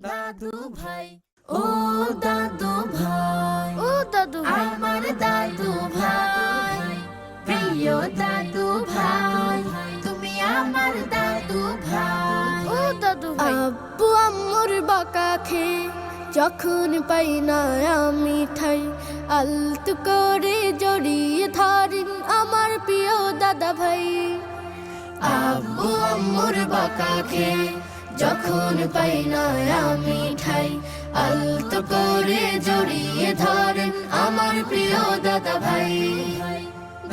দাদু ভাই, ও দাদু ভাই, ও দাদু ভাই, আমার দাদু ভাই, প্রিয় দাদু ভাই, তুমি আমার দাদু ভাই। ও দাদু ভাই। আব্বু আম্মুর বকা খেয়ে যখন পাই না আমি ঠাই, আলতু করে জড়িয়ে ধরেন আমার প্রিয় দাদা ভাই। আব্বু আম্মুর বকা খেয়ে যখন পাই না আমি ঠাই, আলতো করে জড়িয়ে ধরেন আমার প্রিয় দাদা ভাই।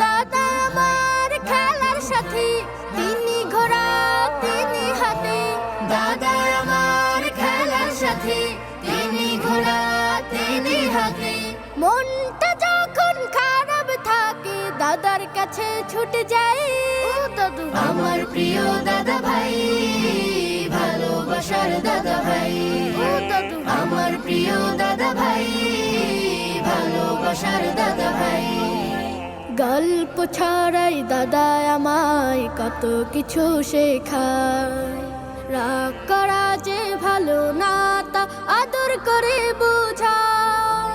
দাদা আমার খেলার সাথী, তিনি ঘোড়া তিনি হাতে। দাদা আমার খেলার সাথী, তিনি ঘোড়া তিনি হাতে। মনটা যখন খারাপ থাকে দাদার কাছে ছুটে যাই। ও দাদু ভাই, আমার প্রিয় দাদা ভাই, ভালোবাসার দাদা ভাই। ও দাদু ভাই, আমার প্রিয় দাদা ভাই, ভালোবাসার দাদা ভাই। গল্প ছড়াই দাদা আমায় কত কিছু শেখায়। রাগ করা যে ভালো না তা আদর করে বোঝায়।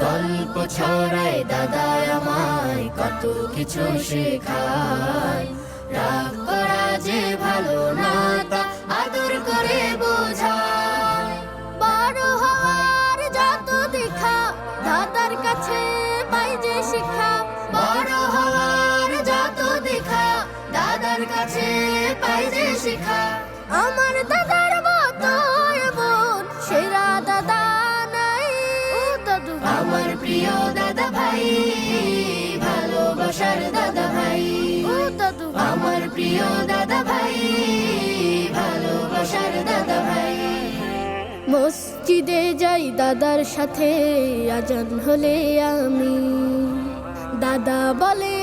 গল্প ছড়ায় দাদা আমায় কত কিছু শেখায়। রাগ করা যে ভালো না তা আদর করে বোঝায়। বড় হওয়ার যত দেখা দাদার কাছে পাই যে শিক্ষা। বড় হওয়ার যত দেখা দাদার কাছে পাই যে শিখা। আমার দাদার মতো এমন সেরা দাদা নাই। ও দাদু ভাই, আমার প্রিয় দাদা ভাই, ভালোবাসার দাদা ভাই। ও দাদু ভাই, আমার প্রিয় দাদা ভাই, ভালোবাসার দাদা ভাই। মসজিদে যাই দাদার সাথে আজান হলে আমি। দাদা বলে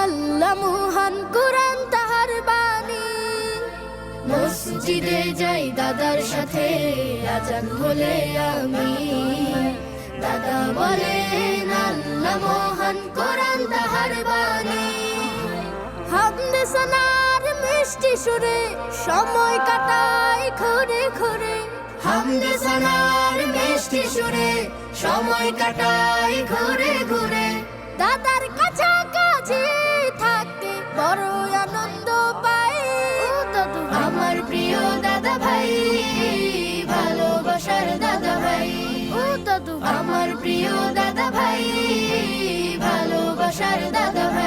আল্লাহ মহান, কোরআন তাহার বাণী। মসজিদে যাই দাদার সাথে আজান হলে আমি। দাদা বলে আল্লাহ মহান, কোরআন তাহার বাণী। হামদে সানার মিষ্টি সুরে সময় কাটাই ঘুরে ঘুরে। হামদে সানার মিষ্টি সুরে সময় কাটাই ঘুরে ঘুরে। দাদার কাছাকাছি থাকতে বড় আনন্দ পাই। ও দাদু ভাই, আমার প্রিয় দাদা ভাই, ভালোবাসার দাদা ভাই। ও দাদু ভাই, আমার প্রিয় দাদা ভাই, ভালোবাসার দাদা ভাই।